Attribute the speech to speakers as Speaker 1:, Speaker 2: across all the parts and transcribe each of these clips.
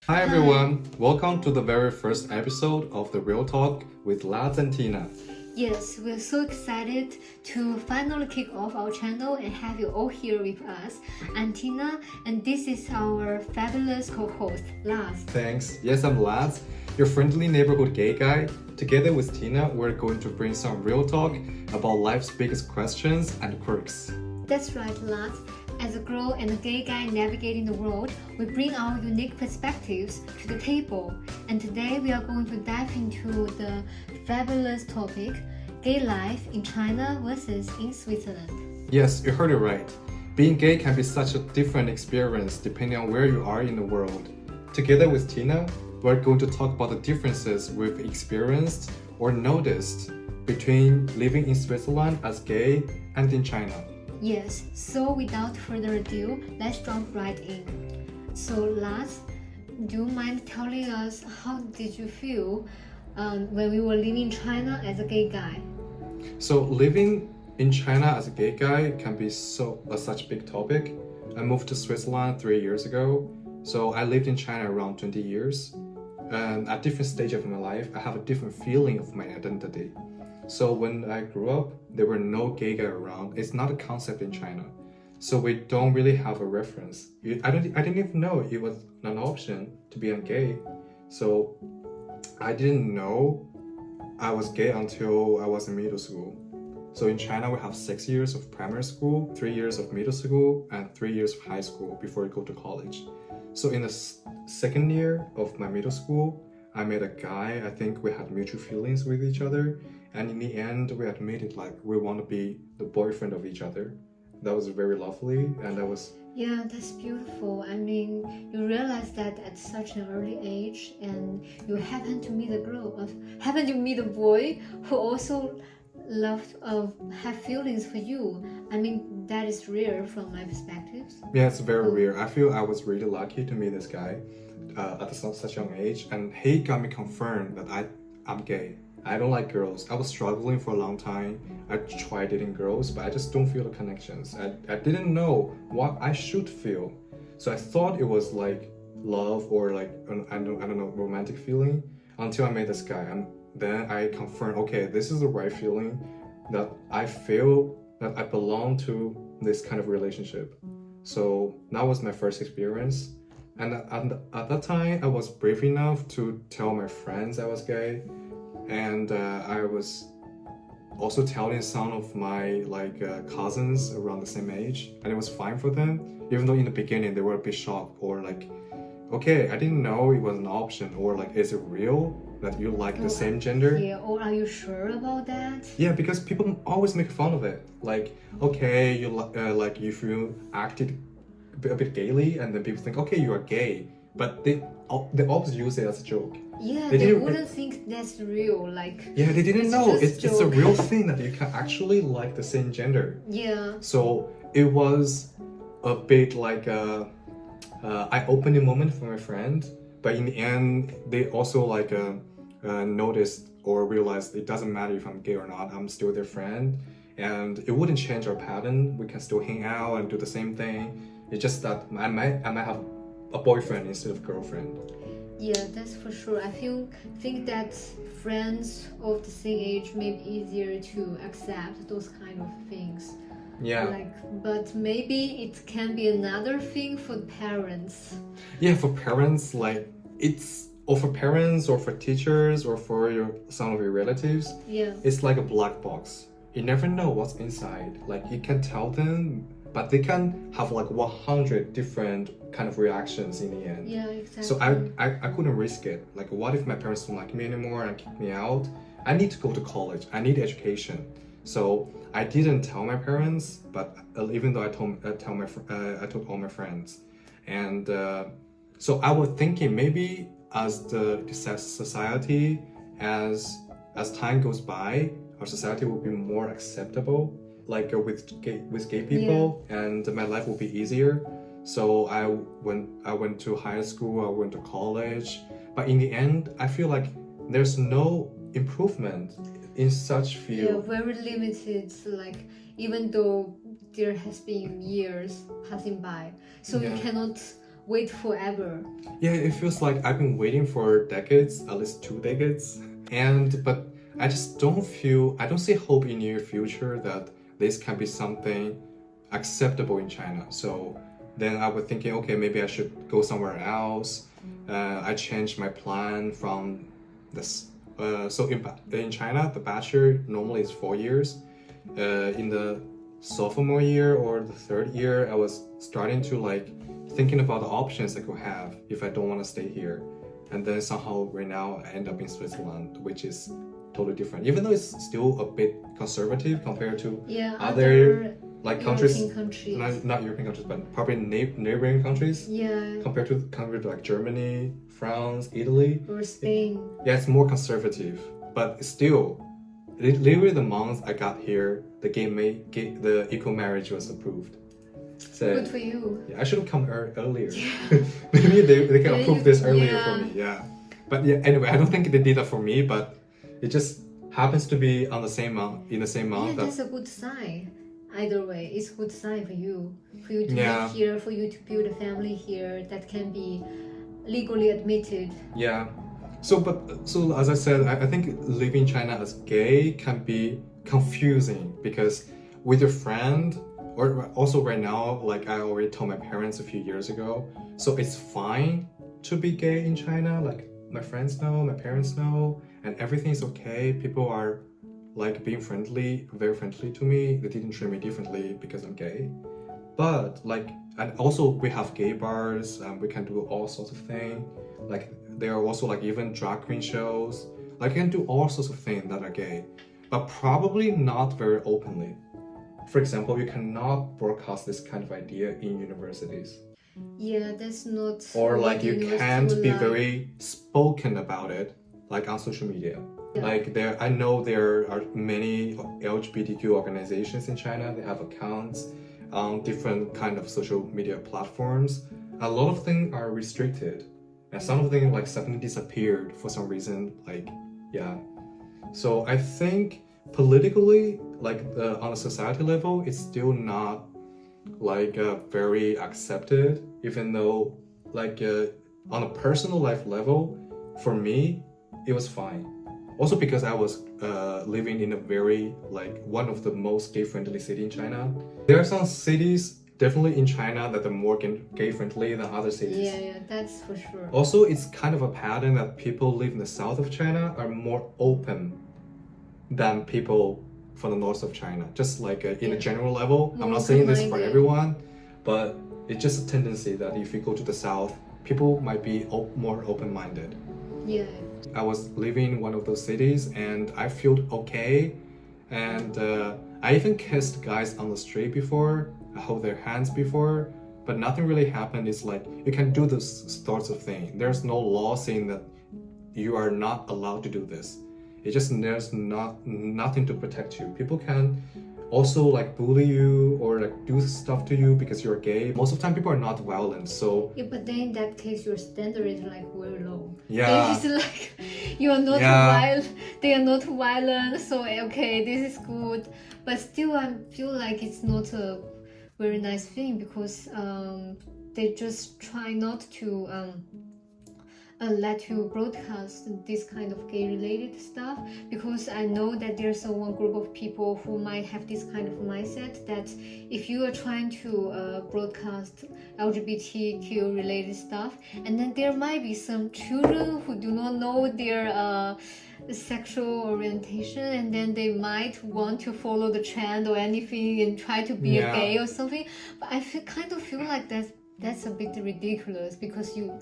Speaker 1: Hi everyone, welcome to the very first episode of the Realtalk with Laz and Tina.
Speaker 2: Yes, we're so excited to finally kick off our channel and have you all here with us. I'm Tina, and this is our fabulous co-host, Laz.
Speaker 1: Thanks. Yes, I'm Laz, your friendly neighborhood gay guy. Together with Tina, we're going to bring some real talk about life's biggest questions and quirks.
Speaker 2: That's right, Laz. As a girl and a gay guy navigating the world, we bring our unique perspectives to the table. And today we are going to dive into the fabulous topic, gay life in China versus in Switzerland.
Speaker 1: Yes, you heard it right. Being gay can be such a different experience depending on where you are in the world. Together with Tina, we're going to talk about the differences we've experienced or noticed between living in Switzerland as gay and in China.
Speaker 2: Yes, so without further ado, let's jump right in. So Laz, do you mind telling us how did you feel when we were living in China as a gay guy?
Speaker 1: So living in China as a gay guy can be such a big topic. I moved to Switzerland 3 years ago, so I lived in China around 20 years. And at different stages of my life, I have a different feeling of my identity. So when I grew up, there were no gay guy around. It's not a concept in China. So we don't really have a reference. I didn't even know it was an option to be gay. So I didn't know I was gay until I was in middle school. So in China, we have 6 years of primary school, 3 years of middle school, and 3 years of high school before you go to college. So in the second year of my middle school, I met a guy. I think we had mutual feelings with each other. And in the end, we admitted like we want to be the boyfriend of each other. That was very lovely, and that was...
Speaker 2: Yeah, that's beautiful. I mean, you realize that at such an early age, and you happen to meet a boy who also have feelings for you. I mean, that is rare from my perspectives.
Speaker 1: Yeah, it's very rare. I feel I was really lucky to meet this guy at such a young age, and he got me confirmed that I'm gay. I don't like girls. I was struggling for a long time. I tried dating girls, but I just don't feel the connections. I didn't know what I should feel. So I thought it was like love or like, I don't know, romantic feeling until I met this guy. And then I confirmed, okay, this is the right feeling, that I feel that I belong to this kind of relationship. So that was my first experience. And at that time, I was brave enough to tell my friends I was gay. And I was also telling some of my cousins around the same age, and it was fine for them, even though in the beginning they were a bit shocked or like, okay, I didn't know it was an option, or like, is it real that you like the same gender?
Speaker 2: Yeah, or are you sure about that?
Speaker 1: Yeah, because people always make fun of it. Like, okay, you like if you acted a bit gaily, and then people think, okay, you are gay, but they always use it as a joke.
Speaker 2: Yeah, they wouldn't think that's real. Like,
Speaker 1: yeah, they didn't know it's a
Speaker 2: joke.
Speaker 1: real thing that you can actually like the same gender.
Speaker 2: Yeah.
Speaker 1: So it was a bit like a eye-opening moment for my friend, but in the end, they also noticed or realized it doesn't matter if I'm gay or not. I'm still their friend, and it wouldn't change our pattern. We can still hang out and do the same thing. It's just that I might have a boyfriend instead of girlfriend.
Speaker 2: Yeah, that's for sure. I think that friends of the same age may be easier to accept those kind of things.
Speaker 1: Yeah.
Speaker 2: But maybe it can be another thing for parents.
Speaker 1: Yeah, for parents, or for parents or for teachers or for some of your relatives.
Speaker 2: Yeah.
Speaker 1: It's like a black box. You never know what's inside. Like, you can tell them, but they can have like 100 different kind of reactions in the end.
Speaker 2: Yeah, exactly.
Speaker 1: So I couldn't risk it. Like, what if my parents don't like me anymore and kick me out? I need to go to college. I need education. So I didn't tell my parents, but even though I told all my friends, and so I was thinking maybe as the society, as time goes by, our society will be more acceptable, like with gay people, and my life will be easier. So I went to high school, I went to college, but in the end, I feel like there's no improvement in such field.
Speaker 2: Yeah, very limited. Like, even though there has been years passing by, so you cannot wait forever.
Speaker 1: Yeah, it feels like I've been waiting for decades, at least 2 decades. But I just I don't see hope in near future that this can be something acceptable in China. So then I was thinking, okay, maybe I should go somewhere else. I changed my plan from this. In China, the bachelor normally is 4 years. In the sophomore year or the third year, I was starting to like thinking about the options I could have if I don't want to stay here. And then somehow right now I end up in Switzerland, which is totally different. Even though it's still a bit conservative compared to other like
Speaker 2: European
Speaker 1: countries. Not European countries, but probably neighboring countries.
Speaker 2: Yeah.
Speaker 1: Compared to like Germany, France, Italy.
Speaker 2: Or Spain.
Speaker 1: Yeah, it's more conservative. But still, literally the month I got here, the equal marriage was approved. So,
Speaker 2: good for you.
Speaker 1: Yeah, I should have come earlier. Maybe they can approve this earlier for me. Yeah. But yeah, anyway, I don't think they did that for me, but it just happens to be on the same month, in the same month.
Speaker 2: Yeah, that's a good sign. Either way, it's a good sign for you to live here, for you to build a family here that can be legally admitted.
Speaker 1: Yeah. So as I said, I think living in China as gay can be confusing because with your friend, or also right now, like I already told my parents a few years ago, so it's fine to be gay in China. Like my friends know, my parents know, and everything's okay. People are like being friendly, very friendly to me. They didn't treat me differently because I'm gay. But like, and also we have gay bars, we can do all sorts of things. Like there are also like even drag queen shows. Like you can do all sorts of things that are gay, but probably not very openly. For example, you cannot broadcast this kind of idea in universities.
Speaker 2: Yeah, that's not.
Speaker 1: Or like you can't be very spoken about it, like on social media. Yeah. Like I know there are many LGBTQ organizations in China. They have accounts on different kind of social media platforms. A lot of things are restricted, and some of them like suddenly disappeared for some reason. Like, yeah. So I think politically, like on a society level, it's still not like very accepted. Even though, like on a personal life level, for me, it was fine. Also because I was living in a very like one of the most gay-friendly city in China. There are some cities definitely in China that are more gay-friendly than other cities.
Speaker 2: Yeah, that's for sure.
Speaker 1: Also, it's kind of a pattern that people live in the south of China are more open than people from the north of China. Just like in a general level. I'm not saying this for everyone, but it's just a tendency that if you go to the south, people might be more open-minded.
Speaker 2: Yeah.
Speaker 1: I was living in one of those cities and I felt okay. And I even kissed guys on the street before. I held their hands before, but nothing really happened. It's like you can do those sorts of things. There's no law saying that you are not allowed to do this. It just there's nothing to protect you. People can also like bully you or like do stuff to you because you're gay. Most of the time people are not violent, so
Speaker 2: yeah, but then in that case your standard is like very low.
Speaker 1: Yeah.
Speaker 2: They're just like you are not violent, they are not violent, so okay, this is good. But still I feel like it's not a very nice thing because they just try not to let you broadcast this kind of gay related stuff, because I know that there's one group of people who might have this kind of mindset that if you are trying to broadcast LGBTQ related stuff, and then there might be some children who do not know their sexual orientation, and then they might want to follow the trend or anything and try to be a gay or something. But I kind of feel like that's a bit ridiculous, because you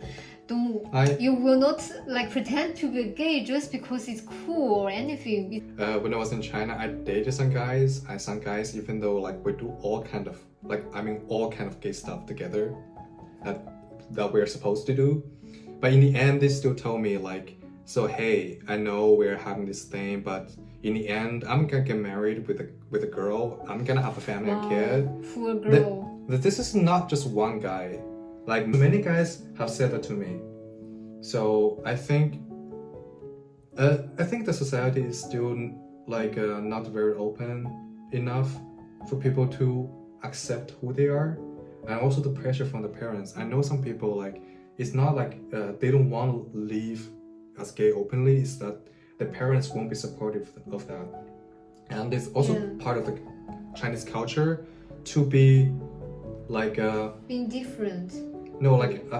Speaker 2: will not like pretend to be gay just because it's cool or anything.
Speaker 1: When I was in China, I dated some guys. Even though like we do all kind of gay stuff together that we're supposed to do, but in the end they still told me like, so hey, I know we're having this thing, but in the end I'm gonna get married with a girl. I'm gonna have a family and kid.
Speaker 2: Poor girl.
Speaker 1: This is not just one guy. Like many guys have said that to me. So I think the society is still like not very open enough for people to accept who they are. and also the pressure from the parents. I know some people like it's not like they don't want to live as gay openly. It's that the parents won't be supportive of that, and it's also part of the Chinese culture to be like
Speaker 2: being different.
Speaker 1: no, like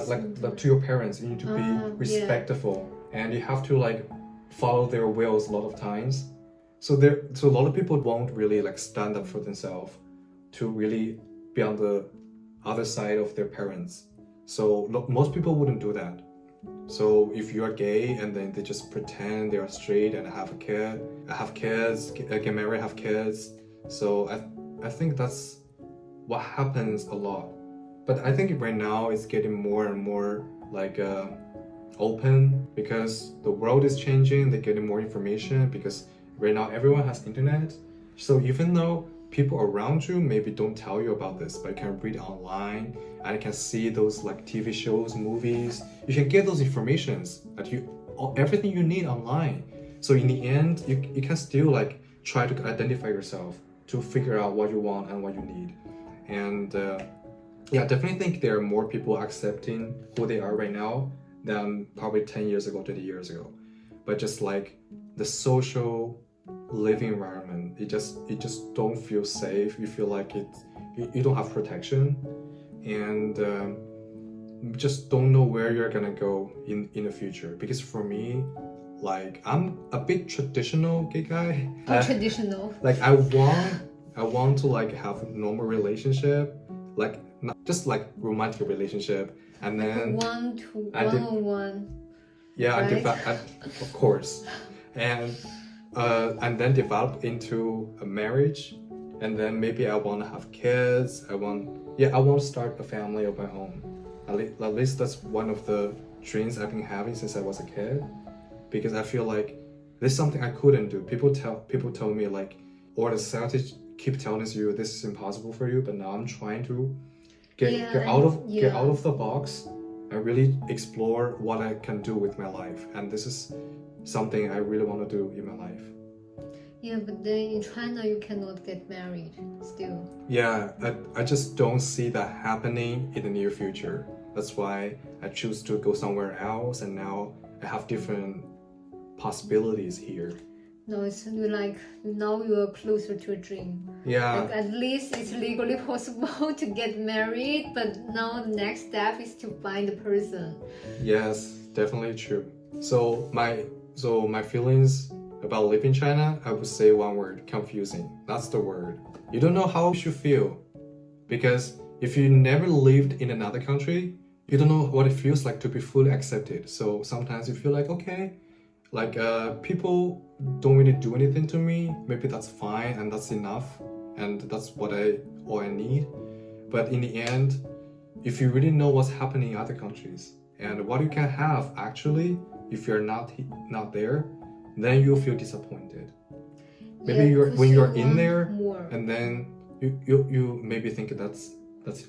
Speaker 1: to your parents, you need to be respectful, and you have to like follow their wills a lot of times. So a lot of people won't really like stand up for themselves to really be on the other side of their parents. So most people wouldn't do that. So if you are gay and then they just pretend they are straight and have kids, get married, have kids. So I think that's what happens a lot. But I think right now it's getting more and more like open because the world is changing. They're getting more information because right now everyone has internet. So even though people around you maybe don't tell you about this, but you can read online and you can see those like TV shows, movies. You can get those informations that everything you need online. So in the end, you can still like try to identify yourself to figure out what you want and what you need. And I definitely think there are more people accepting who they are right now than probably 10 years ago, 20 years ago. But just like the social living environment, it just don't feel safe. You feel like you don't have protection, and just don't know where you're gonna go in the future. Because for me, like I'm a bit traditional gay guy.
Speaker 2: Traditional.
Speaker 1: Like I want to like have a normal relationship, like not just like romantic relationship, and then one-on-one. Yeah,
Speaker 2: right?
Speaker 1: Of course, and then develop into a marriage, and then maybe I want to have kids. I want to start a family of my own. At least that's one of the dreams I've been having since I was a kid, because I feel like this is something I couldn't do. People tell me like, or the society keep telling you this is impossible for you, but now I'm trying to get out of the box and really explore what I can do with my life, and this is something I really want to do in my life.
Speaker 2: Yeah, but then in China you cannot get married still.
Speaker 1: Yeah, I just don't see that happening in the near future. That's why I choose to go somewhere else, and now I have different possibilities here.
Speaker 2: No, it's like now you are closer to a dream.
Speaker 1: Yeah.
Speaker 2: Like at least it's legally possible to get married, but now the next step is to find a person.
Speaker 1: Yes, definitely true. So my feelings about living in China, I would say one word: confusing. That's the word. You don't know how you should feel, because if you never lived in another country, you don't know what it feels like to be fully accepted. So sometimes you feel like, okay, like people don't really do anything to me. Maybe that's fine and that's enough, and that's all I need. But in the end, if you really know what's happening in other countries and what you can have actually, if you're not there, then you'll feel disappointed. Maybe when you're in there,
Speaker 2: more.
Speaker 1: And then you maybe think that's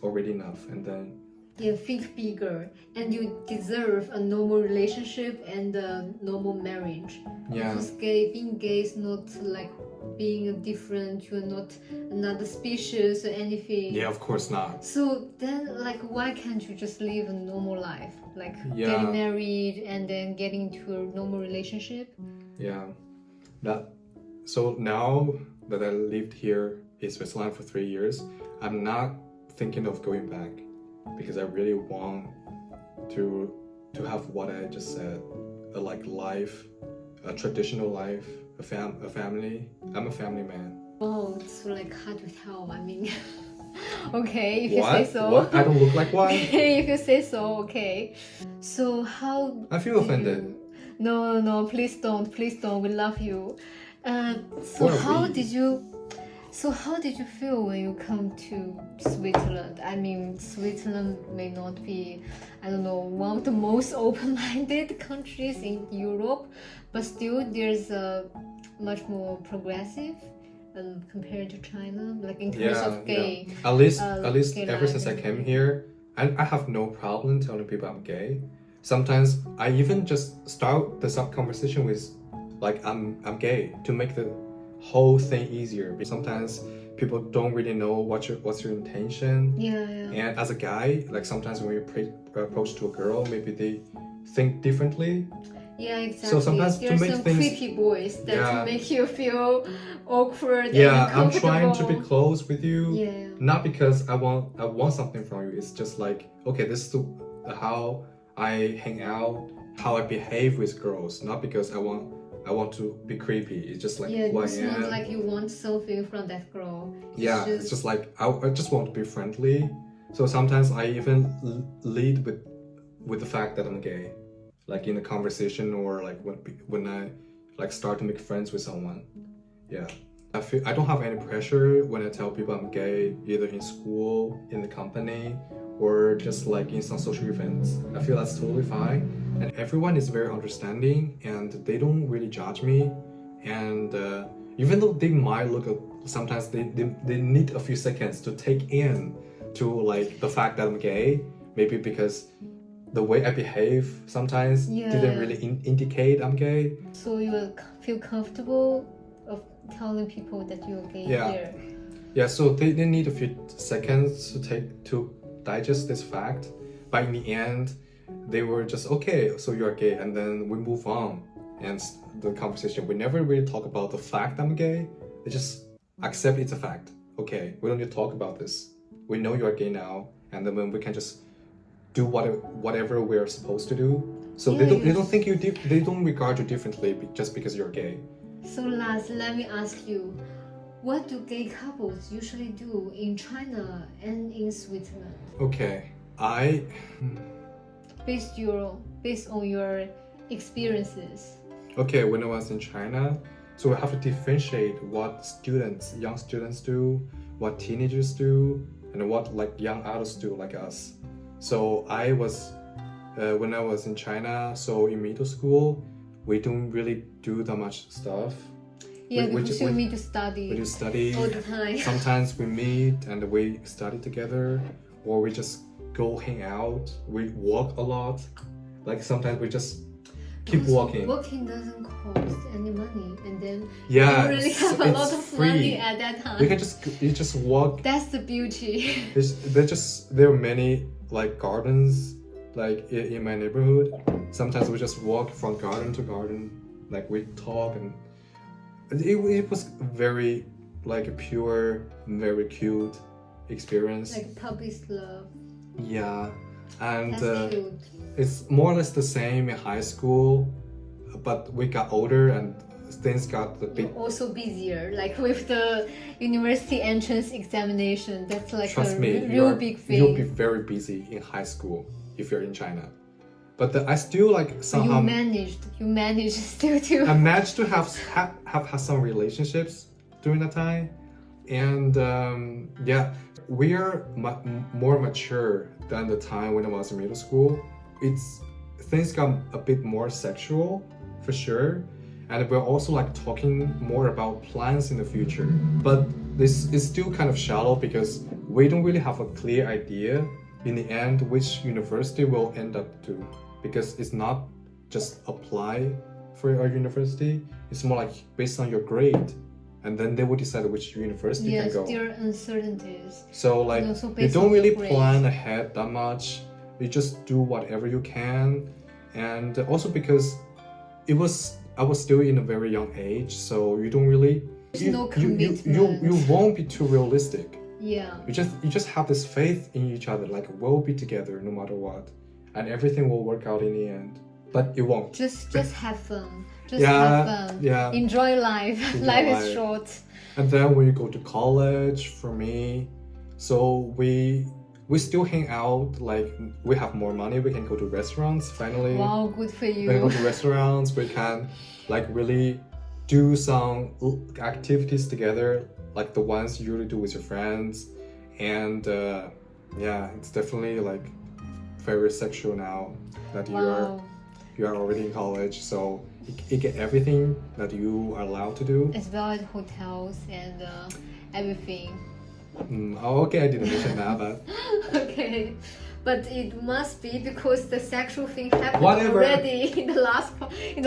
Speaker 1: already enough, and then
Speaker 2: think bigger, and you deserve a normal relationship and a normal marriage.
Speaker 1: Yeah.
Speaker 2: Because being gay is not like being different. You're not another species or anything.
Speaker 1: Yeah, of course not.
Speaker 2: So then, like, why can't you just live a normal life, like getting married and then getting into a normal relationship?
Speaker 1: Yeah. So now that I lived here in Switzerland for 3 years, I'm not thinking of going back, because I really want to have what I just said, a life, a traditional life, a family. I'm a family man.
Speaker 2: Oh, it's like hard to tell. I mean, okay, if
Speaker 1: What?
Speaker 2: you say so.
Speaker 1: What? I don't look like one?
Speaker 2: If you say so, okay. So how?
Speaker 1: I feel offended.
Speaker 2: No, please don't. We love you. So how did you feel when you come to Switzerland? I mean, Switzerland may not be, I don't know, one of the most open-minded countries in Europe, but still there's a much more progressive compared to China, like in terms of gay.
Speaker 1: At least ever since I
Speaker 2: life.
Speaker 1: came here, I have no problem telling people I'm gay. Sometimes I even just start the conversation with like I'm gay to make the whole thing easier. Sometimes people don't really know what's your intention.
Speaker 2: Yeah.
Speaker 1: And as a guy, like sometimes when you approach to a girl, maybe they think differently.
Speaker 2: Yeah, exactly.
Speaker 1: So sometimes
Speaker 2: there
Speaker 1: to
Speaker 2: are
Speaker 1: make
Speaker 2: some
Speaker 1: things,
Speaker 2: creepy boys that make you feel awkward
Speaker 1: yeah,
Speaker 2: and
Speaker 1: I'm
Speaker 2: uncomfortable.
Speaker 1: trying to be close with you.
Speaker 2: Yeah.
Speaker 1: Not because I want something from you. It's just like, okay, this is how I hang out, how I behave with girls. Not because I want to be creepy. It's just like who I
Speaker 2: it's
Speaker 1: am.
Speaker 2: not like you want something from that girl.
Speaker 1: It's just like I just want to be friendly. So sometimes I even lead with the fact that I'm gay, like in a conversation or like when I like start to make friends with someone. Yeah, I don't have any pressure when I tell people I'm gay, either in school, in the company, or just like in some social events. I feel that's totally fine, and everyone is very understanding and they don't really judge me. And even though they might look sometimes they need a few seconds to take in to like the fact that I'm gay, maybe because the way I behave sometimes didn't really indicate I'm gay.
Speaker 2: So you will feel comfortable of telling people that you're gay here.
Speaker 1: Yeah, so they need a few seconds to digest this fact, but in the end they were just okay, so you're gay, and then we move on and the conversation. We never really talk about the fact I'm gay. They just accept it's a fact. Okay, we don't need to talk about this. We know you're gay now, and then we can just do whatever we're supposed to do. So they don't think they don't regard you differently just because you're gay.
Speaker 2: So Laz, let me ask you, what do gay couples usually do in China and in Switzerland?
Speaker 1: Okay,
Speaker 2: based on your experiences.
Speaker 1: Okay, when I was in China, so we have to differentiate what young students do, what teenagers do, and what like young adults do like us. So I was, when I was in China, so in middle school, we don't really do that much stuff.
Speaker 2: Yeah, because you need to study.
Speaker 1: We do study
Speaker 2: all the time.
Speaker 1: Sometimes we meet and we study together, or we just go hang out. We walk a lot. Like sometimes we just keep walking.
Speaker 2: Walking doesn't cost any money, and then
Speaker 1: you
Speaker 2: really have a lot of money at that time.
Speaker 1: You just walk.
Speaker 2: That's the beauty.
Speaker 1: There are many like gardens like in my neighborhood. Sometimes we just walk from garden to garden, like we talk, and it was very like a pure, very cute experience.
Speaker 2: Like puppy love.
Speaker 1: Yeah, and
Speaker 2: that's cute.
Speaker 1: It's more or less the same in high school, but we got older and things got a bit.
Speaker 2: You're also busier, like with the university entrance examination. That's like
Speaker 1: Trust
Speaker 2: a
Speaker 1: me,
Speaker 2: real big thing.
Speaker 1: You'll be very busy in high school if you're in China. But I still like somehow.
Speaker 2: You managed still to.
Speaker 1: I managed to have some relationships during that time, and we are more mature than the time when I was in middle school. Things got a bit more sexual, for sure, and we're also like talking more about plans in the future. But this is still kind of shallow because we don't really have a clear idea in the end which university we'll end up to, because it's not just apply for our university. It's more like based on your grade, and then they will decide which university you can go.
Speaker 2: Yes, there are uncertainties.
Speaker 1: So like you don't really plan ahead that much. You just do whatever you can, and also because I was still in a very young age, so you don't really.
Speaker 2: No commitment.
Speaker 1: You won't be too realistic.
Speaker 2: Yeah.
Speaker 1: You just have this faith in each other, like we'll be together no matter what, and everything will work out in the end. But it won't.
Speaker 2: Just have fun. Have fun.
Speaker 1: Yeah.
Speaker 2: Enjoy life. Life is short.
Speaker 1: And then when you go to college, for me, so we still hang out. Like we have more money, we can go to restaurants finally.
Speaker 2: Wow, good for you.
Speaker 1: We can go to restaurants. We can like really do some activities together, like the ones you usually do with your friends. And it's definitely like very sexual now that you are already in college, so you get everything that you are allowed to do,
Speaker 2: as well as hotels and everything.
Speaker 1: Okay, I didn't mention that, but
Speaker 2: okay, but it must be because the sexual thing happened already in the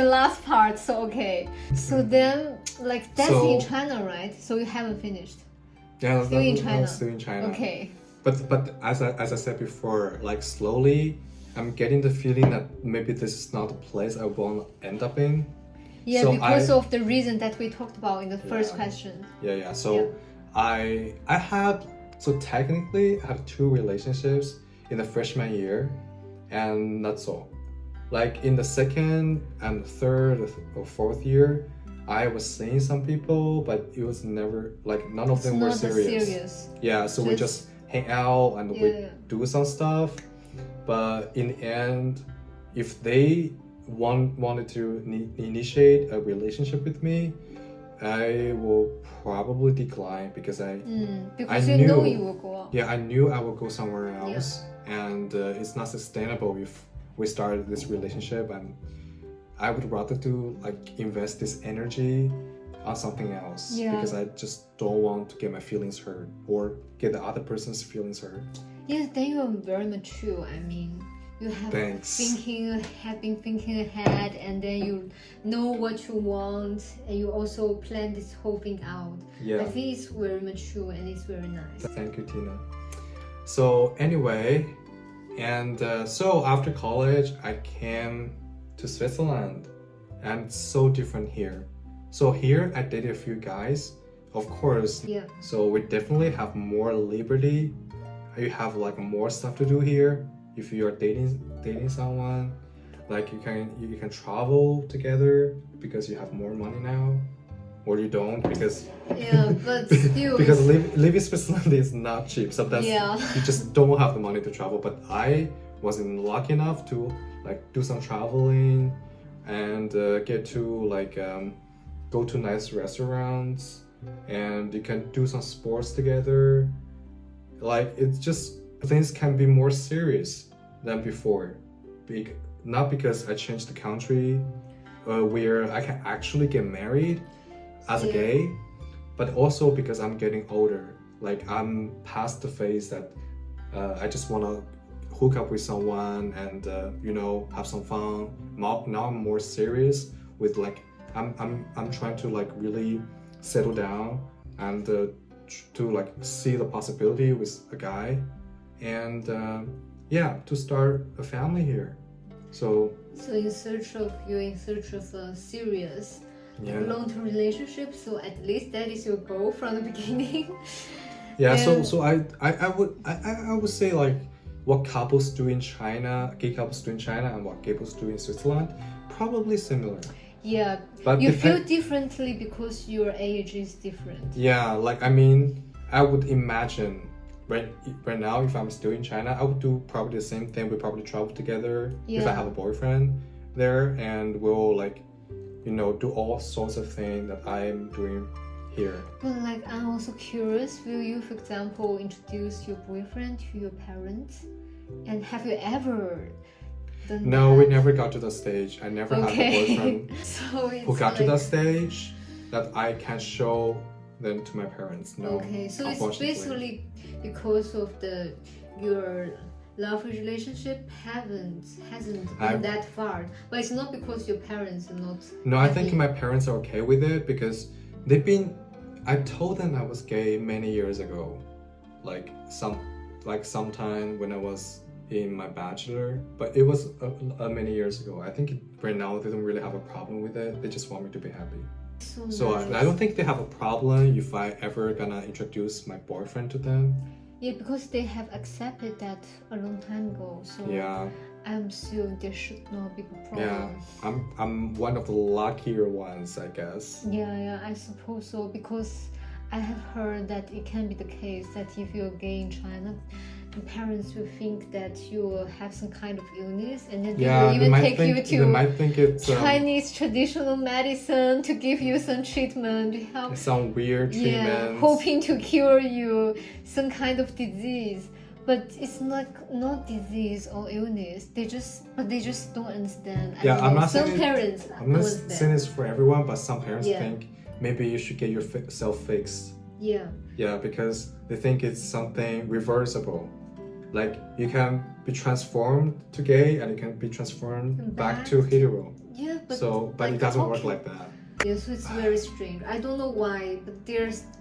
Speaker 2: last part. So okay, so then like that's in China, right? So you haven't finished.
Speaker 1: Yeah,
Speaker 2: Still in China.
Speaker 1: Still in China.
Speaker 2: Okay.
Speaker 1: But as I said before, like slowly, I'm getting the feeling that maybe this is not the place I want to end up in.
Speaker 2: Yeah,
Speaker 1: So
Speaker 2: because of the reason that we talked about in the first
Speaker 1: Yeah.
Speaker 2: question.
Speaker 1: Yeah. So I had, so technically I had 2 relationships in the freshman year, and that's all. Like in the second and third or fourth year, I was seeing some people, but it was never like none of
Speaker 2: It's
Speaker 1: them were
Speaker 2: not
Speaker 1: serious. Yeah, so we just hang out and we do some stuff. But in the end, if they wanted to initiate a relationship with me, I will probably decline because
Speaker 2: because
Speaker 1: I
Speaker 2: you know
Speaker 1: knew-
Speaker 2: you will go out.
Speaker 1: yeah, I knew I would go somewhere else, and it's not sustainable if we started this relationship, and I would rather to like invest this energy on something else because I just don't want to get my feelings hurt or get the other person's feelings hurt.
Speaker 2: Yeah, then you're very mature. I mean, you have been thinking ahead, and then you know what you want, and you also plan this whole thing out.
Speaker 1: Yeah.
Speaker 2: I think it's very mature and it's very nice.
Speaker 1: Thank you, Tina. So anyway, and so after college, I came to Switzerland, and it's so different here. So here, I dated a few guys, of course.
Speaker 2: Yeah.
Speaker 1: So we definitely have more liberty. You have like more stuff to do here. If you are dating someone, like you can travel together because you have more money now, or you don't because
Speaker 2: but still
Speaker 1: because living in Switzerland is not cheap. Sometimes you just don't have the money to travel. But I wasn't lucky enough to like do some traveling and get to like go to nice restaurants, and you can do some sports together. Like it's just things can be more serious than before. Not because I changed the country where I can actually get married as a gay, but also because I'm getting older. Like I'm past the phase that I just want to hook up with someone and have some fun. Now I'm more serious with like I'm trying to like really settle down and to like see the possibility with a guy and to start a family here. So
Speaker 2: you're in search of a serious long-term relationship. So at least that is your goal from the beginning.
Speaker 1: So I would say like what couples do in China, gay couples do in China, and what gay couples do in Switzerland, probably similar.
Speaker 2: Yeah,
Speaker 1: but
Speaker 2: you feel differently because your age is different.
Speaker 1: Yeah, like I mean, I would imagine right now if I'm still in China, I would do probably the same thing. We probably travel together if I have a boyfriend there, and we'll like, do all sorts of things that I'm doing here.
Speaker 2: But like, I'm also curious. Will you, for example, introduce your boyfriend to your parents? And have you ever?
Speaker 1: No, we never got to the stage. I never had a boyfriend who got to that stage that I can show them to my parents. No.
Speaker 2: Okay, so it's basically because of your love relationship hasn't gone that far, but it's not because your parents are not.
Speaker 1: No, I think my parents are okay with it because I told them I was gay many years ago, sometime when I was in my bachelor, but it was many years ago. I think right now they don't really have a problem with it. They just want me to be happy. So
Speaker 2: nice.
Speaker 1: I don't think they have a problem if I ever gonna introduce my boyfriend to them.
Speaker 2: Yeah, because they have accepted that a long time ago. So I'm sure there should not be a problem.
Speaker 1: Yeah, I'm one of the luckier ones, I guess.
Speaker 2: Yeah, I suppose so, because I have heard that it can be the case that if you're gay in China, your parents will think that you will have some kind of illness, and then they will even take you to
Speaker 1: they might think it's
Speaker 2: Chinese traditional medicine to give you some treatment, to help
Speaker 1: some weird treatment,
Speaker 2: hoping to cure you some kind of disease. But it's not disease or illness. They just don't understand.
Speaker 1: I'm not
Speaker 2: some
Speaker 1: saying
Speaker 2: parents.
Speaker 1: I'm not saying this for everyone, but some parents think maybe you should get yourself fixed. Yeah, because they think it's something reversible. Like you can be transformed to gay and you can be transformed back to hetero.
Speaker 2: Yeah, but
Speaker 1: it doesn't work like that.
Speaker 2: Yeah, so it's very strange. I don't know why, but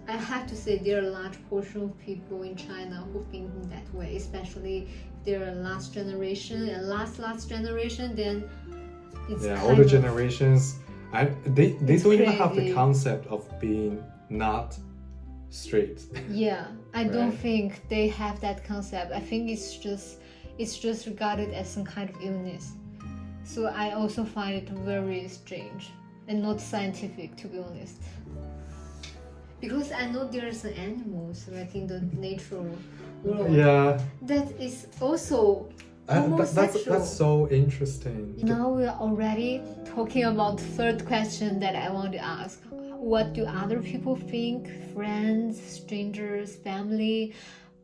Speaker 2: I have to say, there are a large portion of people in China who think in that way, especially if they're last generation and last generation, then it's
Speaker 1: Yeah,
Speaker 2: kind
Speaker 1: older
Speaker 2: of,
Speaker 1: generations, they
Speaker 2: It's
Speaker 1: don't even have the
Speaker 2: crazy.
Speaker 1: concept of being not straight.
Speaker 2: yeah, I don't
Speaker 1: Right.
Speaker 2: think they have that concept. I think it's just regarded as some kind of illness. So I also find it very strange and not scientific, to be honest. Because I know there's animals like in the natural world
Speaker 1: Yeah,
Speaker 2: that is also
Speaker 1: that's
Speaker 2: homosexual.
Speaker 1: so interesting.
Speaker 2: Now we are already talking about the third question that I want to ask. What do other people think? Friends, strangers, family?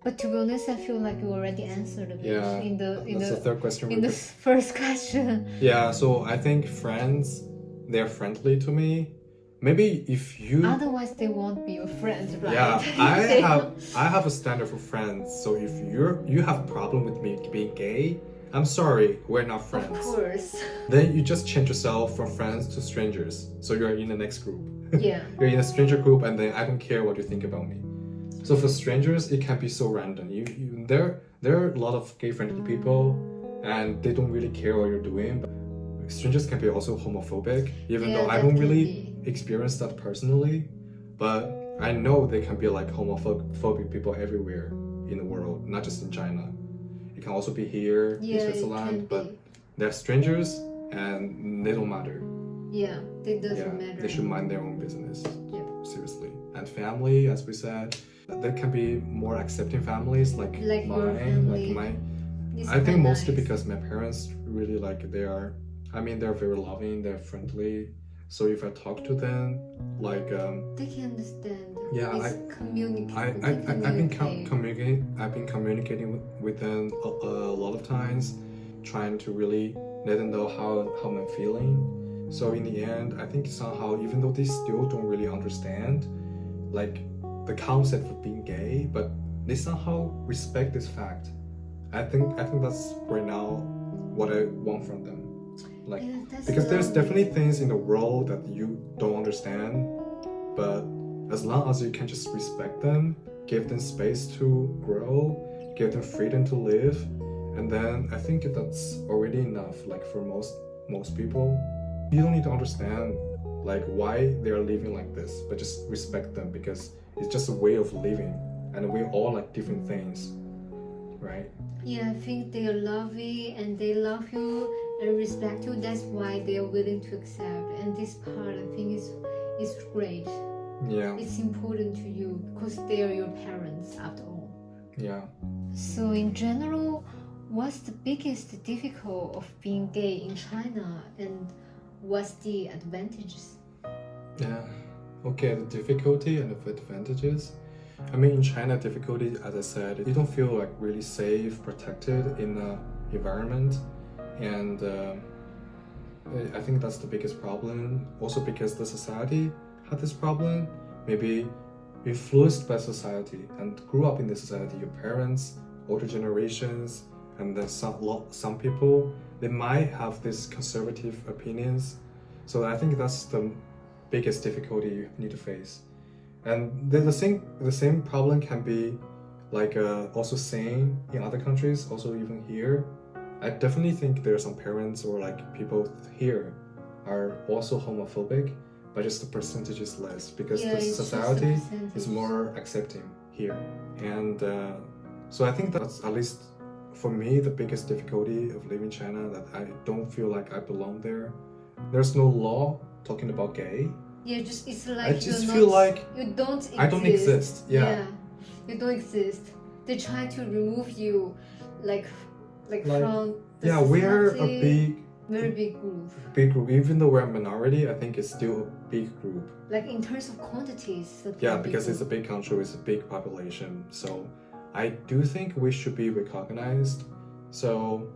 Speaker 2: But to be honest, I feel like you already answered a bit
Speaker 1: Yeah,
Speaker 2: in
Speaker 1: that's the
Speaker 2: the
Speaker 1: third question.
Speaker 2: in the first question.
Speaker 1: Yeah, so I think friends, they're friendly to me. Maybe if you
Speaker 2: Otherwise, they won't be your friends, right?
Speaker 1: Yeah,
Speaker 2: They-
Speaker 1: I have a standard for friends. So if you have problem with me being gay, I'm sorry, we're not
Speaker 2: Of
Speaker 1: friends.
Speaker 2: course.
Speaker 1: Then you just change yourself from friends to strangers. So you're in the next group.
Speaker 2: Yeah.
Speaker 1: You're in a stranger group, and then I don't care what you think about me. So for strangers, it can be so random. There are a lot of gay friendly people, and they don't really care what you're doing. But strangers can be also homophobic, even
Speaker 2: Yeah,
Speaker 1: though I
Speaker 2: that
Speaker 1: don't
Speaker 2: can
Speaker 1: really
Speaker 2: be.
Speaker 1: experience that personally. But I know they can be like homophobic people everywhere in the world, not just in China. It can also be here
Speaker 2: Yeah,
Speaker 1: in
Speaker 2: it
Speaker 1: Switzerland,
Speaker 2: can
Speaker 1: but
Speaker 2: be.
Speaker 1: they're strangers and they don't matter.
Speaker 2: Yeah, it doesn't
Speaker 1: Yeah,
Speaker 2: matter.
Speaker 1: they should mind their own business.
Speaker 2: Yeah.
Speaker 1: Seriously. And family, as we said, there can be more accepting families like
Speaker 2: Like your
Speaker 1: mine,
Speaker 2: family.
Speaker 1: like mine.
Speaker 2: It's
Speaker 1: I think
Speaker 2: quite
Speaker 1: mostly
Speaker 2: nice.
Speaker 1: because my parents really they're very loving, they're friendly. So if I talk to them, like
Speaker 2: They can understand.
Speaker 1: Yeah,
Speaker 2: it's
Speaker 1: I've been communicating with them a lot of times, trying to really let them know how I'm feeling. So in the end, I think somehow, even though they still don't really understand, like the concept of being gay, but they somehow respect this fact. I think that's right now what I want from them. Like
Speaker 2: Yeah, that's
Speaker 1: because there's
Speaker 2: lovely.
Speaker 1: definitely things in the world that you don't understand, but as long as you can just respect them, give them space to grow, give them freedom to live, and then I think that's already enough. Like for most people, you don't need to understand like why they are living like this, but just respect them because it's just a way of living, and we all like different things, right?
Speaker 2: Yeah, I think they are loving and they love you and respect you. That's why they are willing to accept. And this part, I think, is great.
Speaker 1: Yeah,
Speaker 2: It's important to you because they are your parents after all.
Speaker 1: yeah.
Speaker 2: So, in general, what's the biggest difficult of being gay in China, and what's the advantages?
Speaker 1: Yeah. Okay, the difficulty and the advantages. I mean, in China, difficulty, as I said, you don't feel like really safe, protected in the environment, and I think that's the biggest problem. Also, because the society had this problem, maybe influenced by society and grew up in the society. Your parents, older generations, and then some people, they might have these conservative opinions. So I think that's the biggest difficulty you need to face. And the same problem can be like also same in other countries, also even here. I definitely think there are some parents or like people here are also homophobic, but just the percentage is less because
Speaker 2: Yeah,
Speaker 1: the
Speaker 2: it's just a
Speaker 1: society is
Speaker 2: percentage.
Speaker 1: more accepting here. And so I think that's at least for me the biggest difficulty of living in China, that I don't feel like I belong there. There's no law talking about gay.
Speaker 2: Yeah, just it's like
Speaker 1: I just
Speaker 2: you're
Speaker 1: feel
Speaker 2: not,
Speaker 1: like
Speaker 2: you don't exist.
Speaker 1: I don't exist. Yeah.
Speaker 2: you don't exist. They try to remove you, like
Speaker 1: Like,
Speaker 2: from the
Speaker 1: Yeah, we're a
Speaker 2: society. Very big group.
Speaker 1: big group. Even though we're a minority, I think it's still a big group.
Speaker 2: Like in terms of quantities.
Speaker 1: Yeah, because it's a big country with a big population. So I do think we should be recognized. So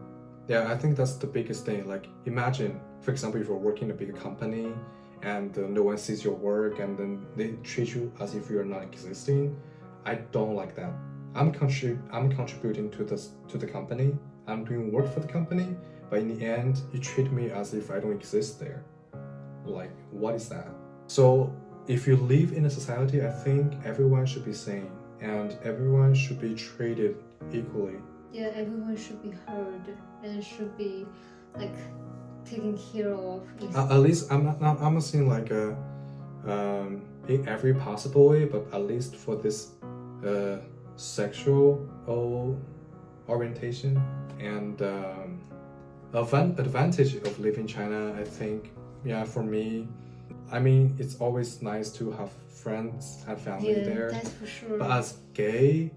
Speaker 1: yeah, I think that's the biggest thing. Like imagine, for example, if you're working in a big company and no one sees your work and then they treat you as if you're not existing. I don't like that. I'm contributing to the company. I'm doing work for the company, but in the end, you treat me as if I don't exist there. Like, what is that? So if you live in a society, I think everyone should be sane and everyone should be treated equally.
Speaker 2: Yeah, everyone should be heard and should be like taken care of.
Speaker 1: At least I'm not saying like in every possible way, but at least for this sexual orientation and advantage of living in China, I think, yeah, for me, I mean, it's always nice to have friends and family there.
Speaker 2: That's for sure.
Speaker 1: But as gay,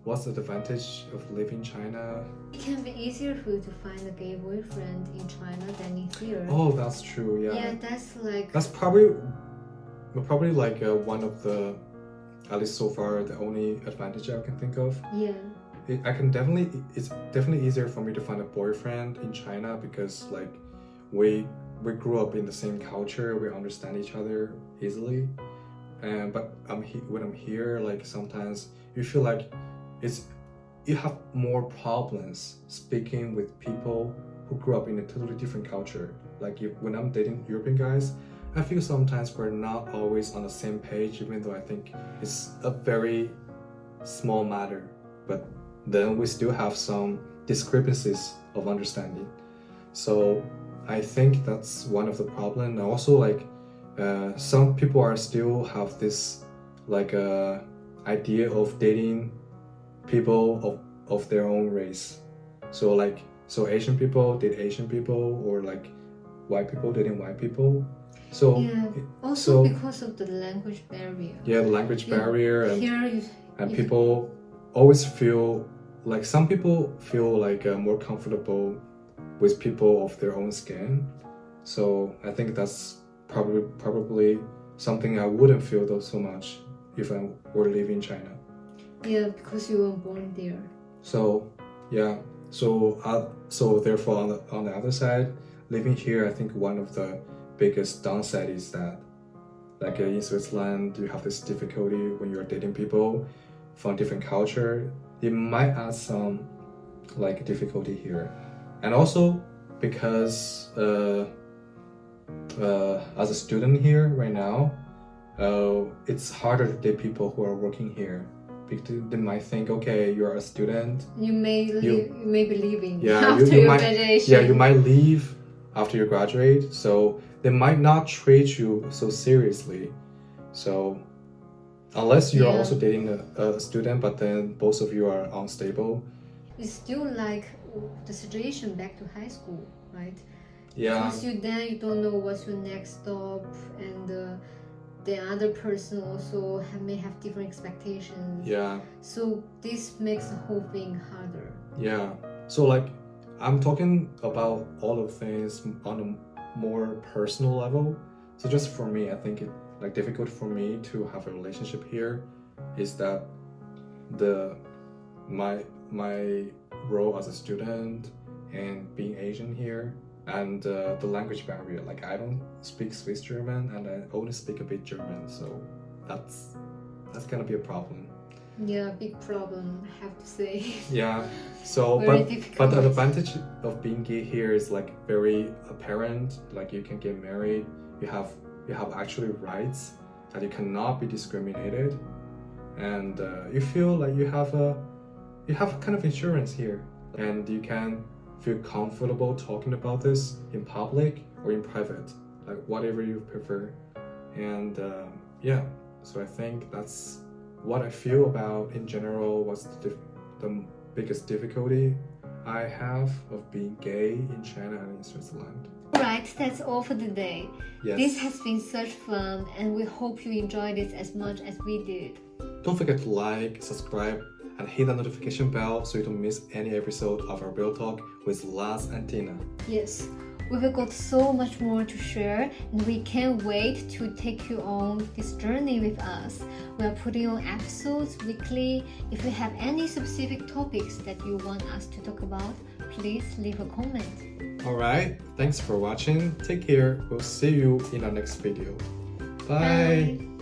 Speaker 1: what's the advantage of living in China?
Speaker 2: It can be easier for you to find a gay boyfriend in China than in here.
Speaker 1: Oh, that's true. Yeah.
Speaker 2: Yeah, that's
Speaker 1: probably like one of the, at least so far, the only advantage I can think of.
Speaker 2: Yeah.
Speaker 1: It's definitely easier for me to find a boyfriend in China because like we grew up in the same culture, we understand each other easily. But when I'm here, like sometimes you feel like you have more problems speaking with people who grew up in a totally different culture. Like when I'm dating European guys, I feel sometimes we're not always on the same page, even though I think it's a very small matter. But then we still have some discrepancies of understanding. So I think that's one of the problems. And also, like some people are still have this like idea of dating people of their own race. So Asian people date Asian people, or like white people dating white people. So
Speaker 2: yeah, also because of the language barrier.
Speaker 1: Yeah, the language barrier, and
Speaker 2: here
Speaker 1: people always feel like some people feel like more comfortable with people of their own skin. So I think that's probably something I wouldn't feel though so much if I were living in China.
Speaker 2: Yeah, because you were born there.
Speaker 1: So yeah, so therefore on the other side, living here, I think one of the biggest downside is that like in Switzerland, you have this difficulty when you're dating people from different culture. It might add some like difficulty here, and also because as a student here right now, it's harder to date people who are working here because they might think, okay, you're a student,
Speaker 2: you may be leaving
Speaker 1: after
Speaker 2: your graduation.
Speaker 1: Yeah, you might leave after you graduate, so they might not treat you so seriously. So unless you're also dating a student, but then both of you are unstable.
Speaker 2: It's still like the situation back to high school, right?
Speaker 1: Yeah.
Speaker 2: Because you don't know what's your next stop, and the other person also may have different expectations.
Speaker 1: Yeah.
Speaker 2: So this makes the whole thing harder.
Speaker 1: Yeah. So like, I'm talking about all of things on a more personal level. So just for me, I think it like difficult for me to have a relationship here is that my role as a student and being Asian here, and the language barrier. Like I don't speak Swiss German and I only speak a bit German, so that's gonna be a problem.
Speaker 2: Yeah, big problem, I have to say.
Speaker 1: Yeah. So but the advantage of being gay here is like very apparent. Like you can get married, you have actually rights that you cannot be discriminated, and you feel like you have kind of insurance here, and you can feel comfortable talking about this in public or in private, like whatever you prefer. And yeah, so I think that's what I feel about in general. What's the biggest difficulty I have of being gay in China and in Switzerland.
Speaker 2: Alright, that's all for today.
Speaker 1: Yes.
Speaker 2: This has been such fun, and we hope you enjoyed it as much as we did.
Speaker 1: Don't forget to like, subscribe, and hit the notification bell so you don't miss any episode of our Realtalk with Laz and Tina.
Speaker 2: Yes, we've got so much more to share, and we can't wait to take you on this journey with us. We are putting on episodes weekly. If you have any specific topics that you want us to talk about, please leave a comment.
Speaker 1: Alright, thanks for watching. Take care. We'll see you in our next video. Bye.
Speaker 2: Bye.